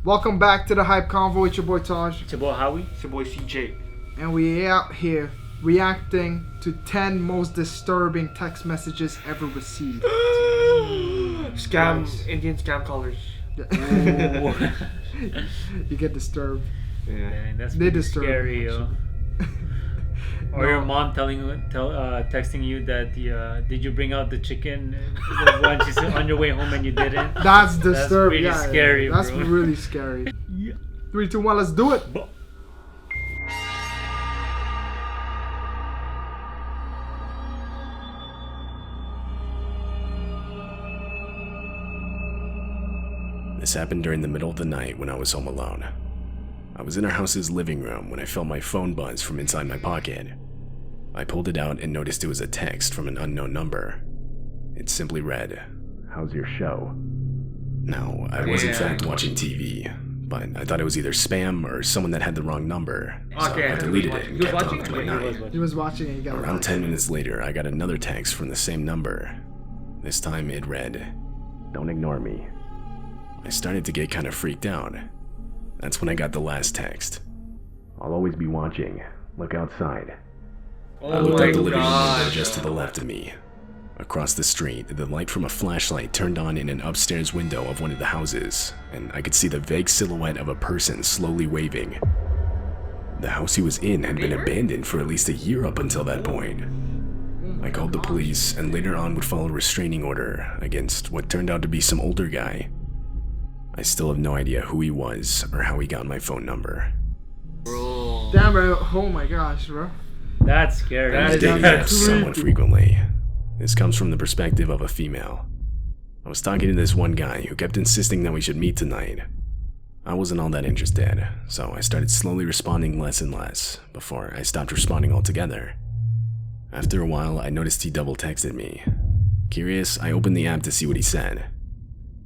Welcome back to the Hype Convo. It's your boy Taj. It's your boy Howie. It's your boy CJ. And we out here reacting to 10 most disturbing text messages ever received. Scam, Nice. Indian scam callers. You get disturbed. Yeah. Man, that's They pretty disturb scary, me, yo. Or No. your mom texting you that did you bring out the chicken when she's on your way home and you didn't? That's disturbing. really scary, That's bro. really scary. Yeah. 3, 2, 1, let's do it. This happened during the middle of the night when I was home alone. I was in our house's living room when I felt my phone buzz from inside my pocket. I pulled it out and noticed it was a text from an unknown number. It simply read, "How's your show?" Now, I was in fact watching TV, but I thought it was either spam or someone that had the wrong number, so Okay, I deleted it and he was kept on watching with it? my He was night. He was watching and he got Around a 10 minutes later, I got another text from the same number. This time it read, "Don't ignore me." I started to get kind of freaked out. That's when I got the last text. "I'll always be watching. Look outside." I looked out the living room window just to the left of me. Across the street, the light from a flashlight turned on in an upstairs window of one of the houses, and I could see the vague silhouette of a person slowly waving. The house he was in had been abandoned for at least a year up until that point. I called the police and later on would file a restraining order against what turned out to be some older guy. I still have no idea who he was or how he got my phone number. Bro. Damn, bro. Oh my gosh, bro. That's scary. I was That dating is apps somewhat frequently. This comes from the perspective of a female. I was talking to this one guy who kept insisting that we should meet tonight. I wasn't all that interested, so I started slowly responding less and less before I stopped responding altogether. After a while, I noticed he double texted me. Curious, I opened the app to see what he said.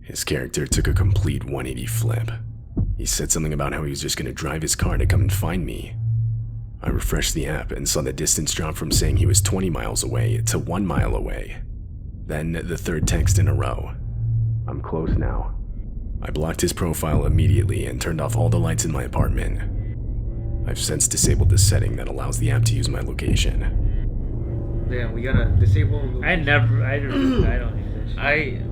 His character took a complete 180 flip. He said something about how he was just going to drive his car to come and find me. I refreshed the app and saw the distance drop from saying he was 20 miles away to 1 mile away. Then the third text in a row. "I'm close now." I blocked his profile immediately and turned off all the lights in my apartment. I've since disabled the setting that allows the app to use my location. Damn, we gotta disable. I don't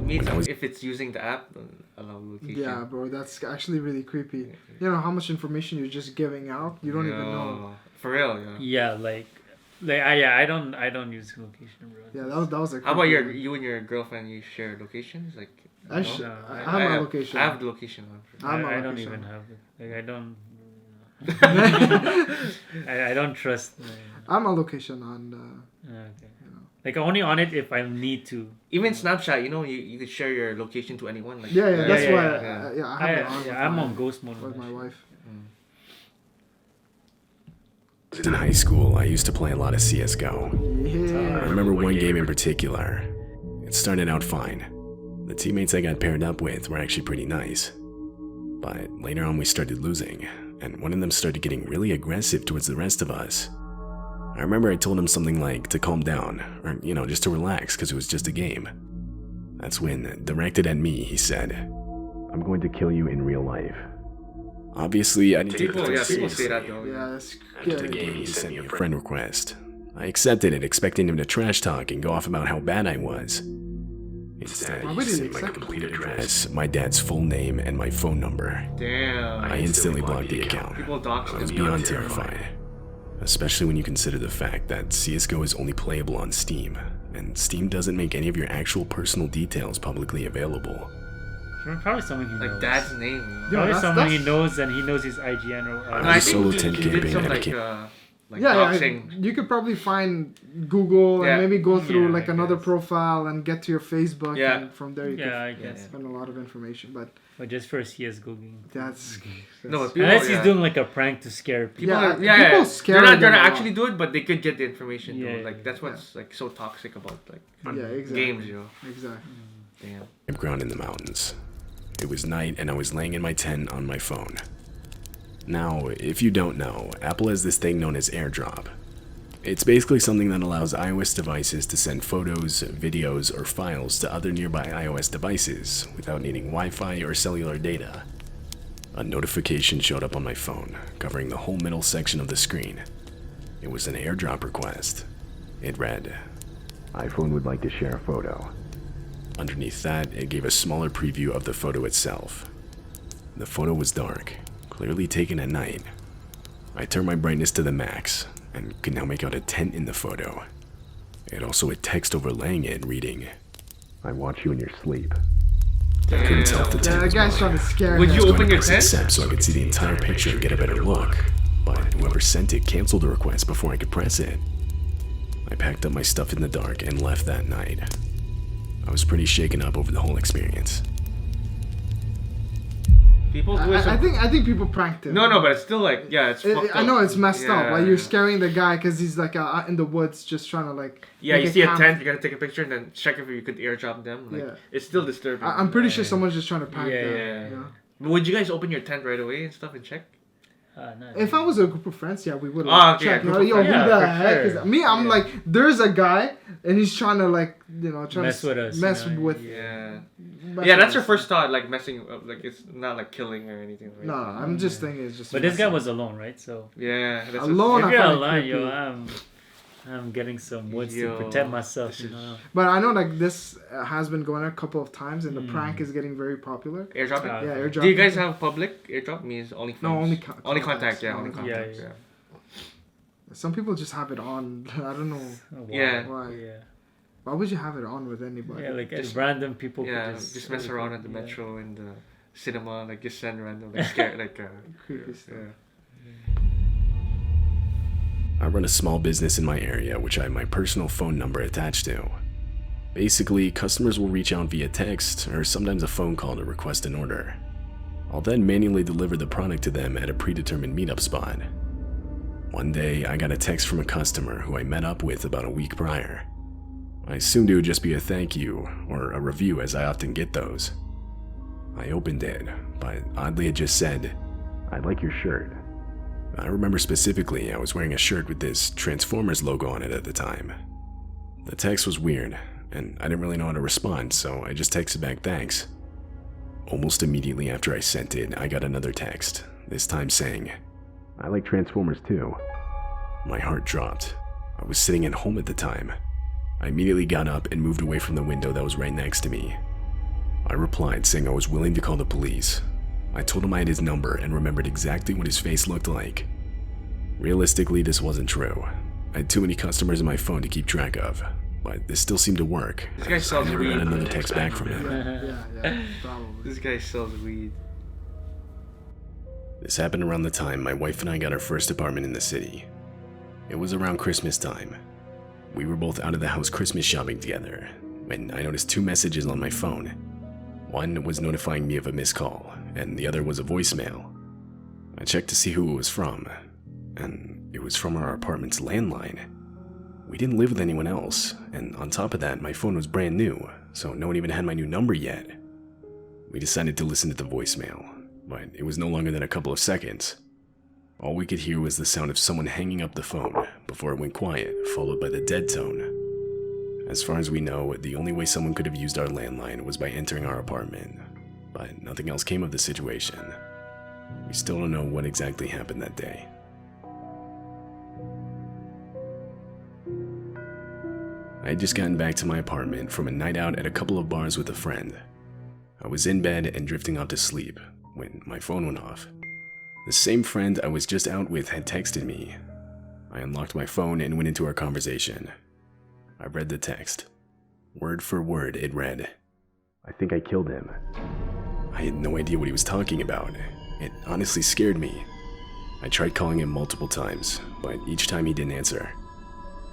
need this. When I was- If it's using the app, allow location. Yeah, bro. That's actually really creepy. You know how much information you're just giving out? You don't even know. For real, yeah. Yeah, I don't use location, bro. Yeah, that was a How about creepy one. you and your girlfriend? You share locations, like. I, no? sh- No, I have my location. I have the location. I'm I on don't location. even have it. Like I don't. I don't trust. I'm on location on Okay. Like only on it if I need to. Even Snapchat, you could share your location to anyone. Like. yeah, that's yeah, why yeah. I have it on with I'm my, on ghost mode with on my that wife. In high school, I used to play a lot of CSGO. I Yeah. remember one game in particular. It started out fine. The teammates I got paired up with were actually pretty nice. But later on we started losing, and one of them started getting really aggressive towards the rest of us. I remember I told him something like to calm down, or just to relax because it was just a game. That's when, directed at me, he said, "I'm going to kill you in real life." Obviously, I didn't take People, it yeah, too people say seriously. that though. Yeah, that's After the scary. game, he sent me a friend request. I accepted it, expecting him to trash talk and go off about how bad I was. Instead, Why he would he sent my accept complete address, my dad's full name, and my phone number. Damn. I instantly blocked the account. People dox I was them. beyond terrified. Especially when you consider the fact that CSGO is only playable on Steam, and Steam doesn't make any of your actual personal details publicly available. Probably someone he knows. Like dad's name. Yeah, Probably that's- someone he that's- knows and he knows his IGN or. No, was I a think solo he 10 did campaign some and I like came- Yeah, doxing. you could probably find Google Yeah. and maybe go through Yeah, like I another guess. profile and get to your Facebook, Yeah. and from there you Yeah, I can guess. find a lot of information. But But just for a CS:GO game. that's No, but people, Unless he's yeah. doing like a prank to scare people. People, Yeah, are, yeah, people yeah. scare They're not them gonna a lot. actually do it, but they could get the information. Yeah, though. yeah, Like that's what's like so toxic about like yeah, exactly. games, Exactly. Damn. Campground in the mountains. It was night and I was laying in my tent on my phone. Now, if you don't know, Apple has this thing known as AirDrop. It's basically something that allows iOS devices to send photos, videos, or files to other nearby iOS devices without needing Wi-Fi or cellular data. A notification showed up on my phone, covering the whole middle section of the screen. It was an airdrop request. It read, "iPhone would like to share a photo." Underneath that, it gave a smaller preview of the photo itself. The photo was dark, clearly taken at night. I turned my brightness to the max, and could now make out a tent in the photo. It also had text overlaying it reading, "I watch you in your sleep." I couldn't tell if the Yeah, tent that was guy's mine. trying to scare Would him. you I was open going to your press tent? accept so I could see the entire picture and get a better look, but whoever sent it canceled the request before I could press it. I packed up my stuff in the dark and left that night. I was pretty shaken up over the whole experience. People do it. I think people pranked him. No, but it's still like, yeah, it's fucked I know up. it's messed up. Yeah. Like you're scaring the guy because he's like out in the woods just trying to like. Yeah, make you see a camp. tent, you gotta take a picture and then check if you could airdrop them. Like, Yeah. it's still disturbing. I'm pretty sure someone's just trying to prank Yeah, them. yeah. you know? Would you guys open your tent right away and stuff and check? No. If I was a group of friends, yeah, we would Oh, okay, check. yeah, You know, group of yo, friends. who Yeah, the for heck is sure. that? Me, I'm Yeah. like, there's a guy, and he's trying to like, trying Mess to with us, mess you know, with. Yeah. mess Yeah, with that's your us. first thought, like messing up. Like, it's not like killing or anything. Right? No, I'm just thinking it's just. But this guy messing. was alone, right? So Yeah. That's Alone. if you're find it alone, creepy. I'm getting some woods Yo, to protect myself. this You is- know. But I know like this has been going on a couple of times, and the prank is getting very popular. Airdrop it? Yeah, airdrop. Do you guys have public airdrop? Means only friends? No, only only contacts. contact. Yeah, only Only contacts. Yeah, Yeah. Some people just have it on. I don't know Oh, wow. Yeah. why. Yeah. Why would you have it on with anybody? Yeah, like Just- random people. Yeah, could just mess around at the yeah. metro and the cinema, like just send random, like scare, like Creepy stuff. yeah. I run a small business in my area which I have my personal phone number attached to. Basically, customers will reach out via text or sometimes a phone call to request an order. I'll then manually deliver the product to them at a predetermined meetup spot. One day, I got a text from a customer who I met up with about a week prior. I assumed it would just be a thank you or a review, as I often get those. I opened it, but oddly it just said, "I like your shirt." I remember specifically I was wearing a shirt with this Transformers logo on it at the time. The text was weird, and I didn't really know how to respond, so I just texted back thanks. Almost immediately after I sent it, I got another text, this time saying, "I like Transformers too." My heart dropped. I was sitting at home at the time. I immediately got up and moved away from the window that was right next to me. I replied saying I was willing to call the police. I told him I had his number and remembered exactly what his face looked like. Realistically, this wasn't true. I had too many customers in my phone to keep track of, but this still seemed to work. This guy I sells never got weed. another text back from him. Yeah, probably. This guy sells weed. This happened around the time my wife and I got our first apartment in the city. It was around Christmas time. We were both out of the house Christmas shopping together when I noticed two messages on my phone. One was notifying me of a missed call, and the other was a voicemail. I checked to see who it was from, and it was from our apartment's landline. We didn't live with anyone else, and on top of that, my phone was brand new, so no one even had my new number yet. We decided to listen to the voicemail, but it was no longer than a couple of seconds. All we could hear was the sound of someone hanging up the phone before it went quiet, followed by the dead tone. As far as we know, the only way someone could have used our landline was by entering our apartment, but nothing else came of the situation. We still don't know what exactly happened that day. I had just gotten back to my apartment from a night out at a couple of bars with a friend. I was in bed and drifting off to sleep when my phone went off. The same friend I was just out with had texted me. I unlocked my phone and went into our conversation. I read the text. Word for word, it read, "I think I killed him." I had no idea what he was talking about. It honestly scared me. I tried calling him multiple times, but each time he didn't answer.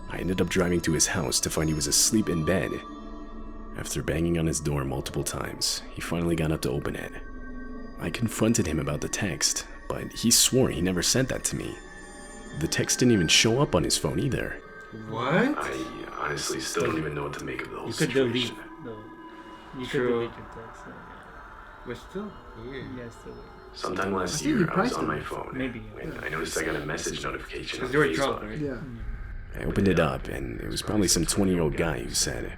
I ended up driving to his house to find he was asleep in bed. After banging on his door multiple times, he finally got up to open it. I confronted him about the text, but he swore he never sent that to me. The text didn't even show up on his phone either. What? I honestly still don't even know what to make of the whole You could delete. situation. No. You could True. delete your text. So, But still, weird. yeah, still. Sometime last I think you year, I was priced on it. my phone Maybe. when I noticed I got a message notification on Because you were Facebook. drunk, right? Yeah. I opened it up, and it was probably some 20-year-old guy who said,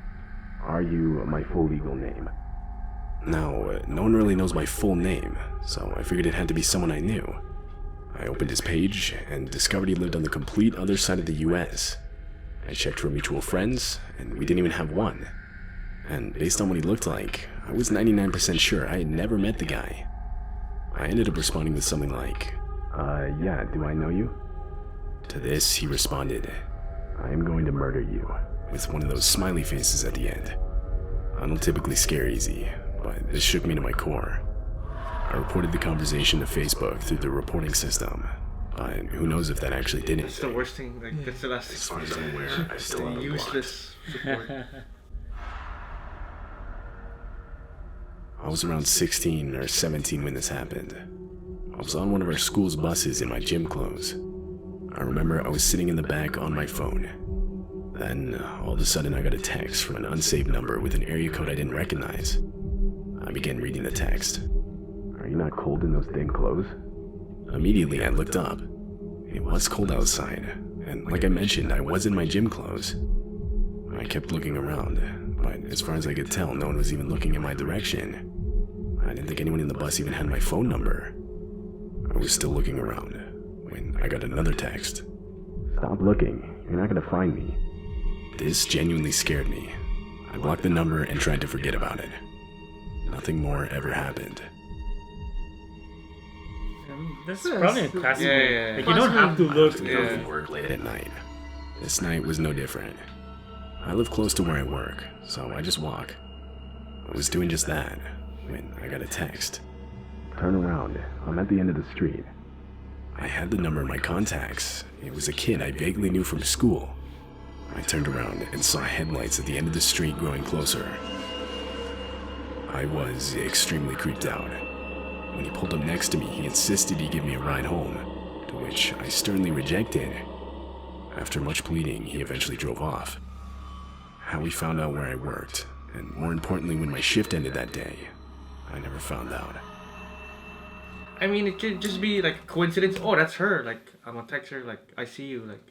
"Are you my full legal name?" Now, no one really knows my full name, so I figured it had to be someone I knew. I opened his page and discovered he lived on the complete other side of the US. I checked for mutual friends, and we didn't even have one. And based on what he looked like, I was 99% sure I had never met the guy. I ended up responding with something like, yeah, do I know you? To this, he responded, I am going to murder you, with one of those smiley faces at the end. I don't typically scare easy, but this shook me to my core. I reported the conversation to Facebook through the reporting system, but who knows if that actually did That's the anything. worst thing. Like, that's the last As far as thing. I'm aware, I still have The it blocked. useless support. I was around 16 or 17 when this happened. I was on one of our school's buses in my gym clothes. I remember I was sitting in the back on my phone. Then, all of a sudden, I got a text from an unsaved number with an area code I didn't recognize. I began reading the text. Are you not cold in those thin clothes? Immediately, I looked up. It was cold outside, and like I mentioned, I was in my gym clothes. I kept looking around, but as far as I could tell, no one was even looking in my direction. I didn't think anyone in the bus even had my phone number. I was still looking around when I got another text. Stop looking, you're not gonna find me. This genuinely scared me. I blocked the number and tried to forget about it. Nothing more ever happened. That's Yes. probably a classic. Yeah, one. yeah, yeah. Like you don't have to look. To go to work late at night. This night was no different. I live close to where I work, so I just walk. I was doing just that when I got a text. Turn around, I'm at the end of the street. I had the number in my contacts. It was a kid I vaguely knew from school. I turned around and saw headlights at the end of the street growing closer. I was extremely creeped out. When he pulled up next to me, he insisted he give me a ride home, to which I sternly rejected. After much pleading, he eventually drove off. How he found out where I worked, and more importantly when my shift ended that day, I never found out. I mean, it could just be like a coincidence. Oh, that's her. Like, I'm gonna text her. Like, I see you. Like,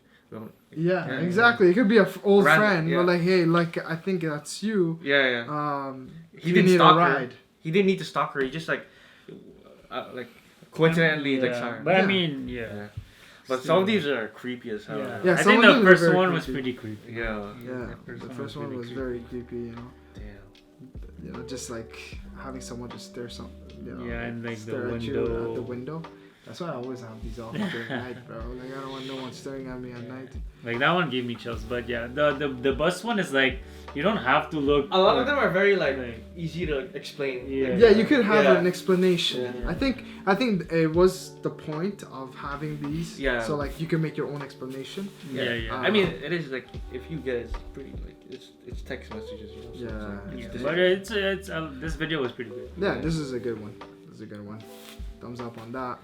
Yeah, Yeah, exactly. It could be an old Random, friend, yeah. but like, hey, like I think that's you. yeah, yeah. You He didn't need a stalk her. ride. He didn't need to stalk her. He just like coincidentally like saw Yeah. her. But I Yeah. mean, yeah. Yeah. But some of these are creepy as hell. Yeah. Yeah, I some think of the them are first very one was creepy. pretty creepy. Yeah. Yeah, the the first one really was creepy. very creepy. You know, Damn. just like having someone just stare some. You know, Yeah, and, like, the stare at you window. at the window. That's why I always have these off during night, bro. Like I don't want no one staring at me at night. Like that one gave me chills. But yeah, the bus one is like you don't have to look. A lot of them are very like Like- easy to explain. Yeah. Yeah, you could have Yeah. an explanation. Yeah. I think it was the point of having these. Yeah. So like you can make your own explanation. Yeah, yeah. Uh, I mean, it is like if you get it, it's pretty like it's text messages. You know, so Yeah. it's Yeah, like, but it's this video was pretty good. Yeah, this is a good one. This is a good one. Thumbs up on that.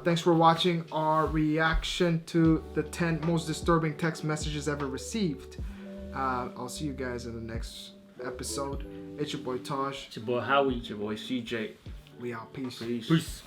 Thanks for watching our reaction to the 10 most disturbing text messages ever received. I'll see you guys in the next episode. It's your boy Taj. It's your boy Howie. It's your boy CJ. We out. Peace. Peace. Peace.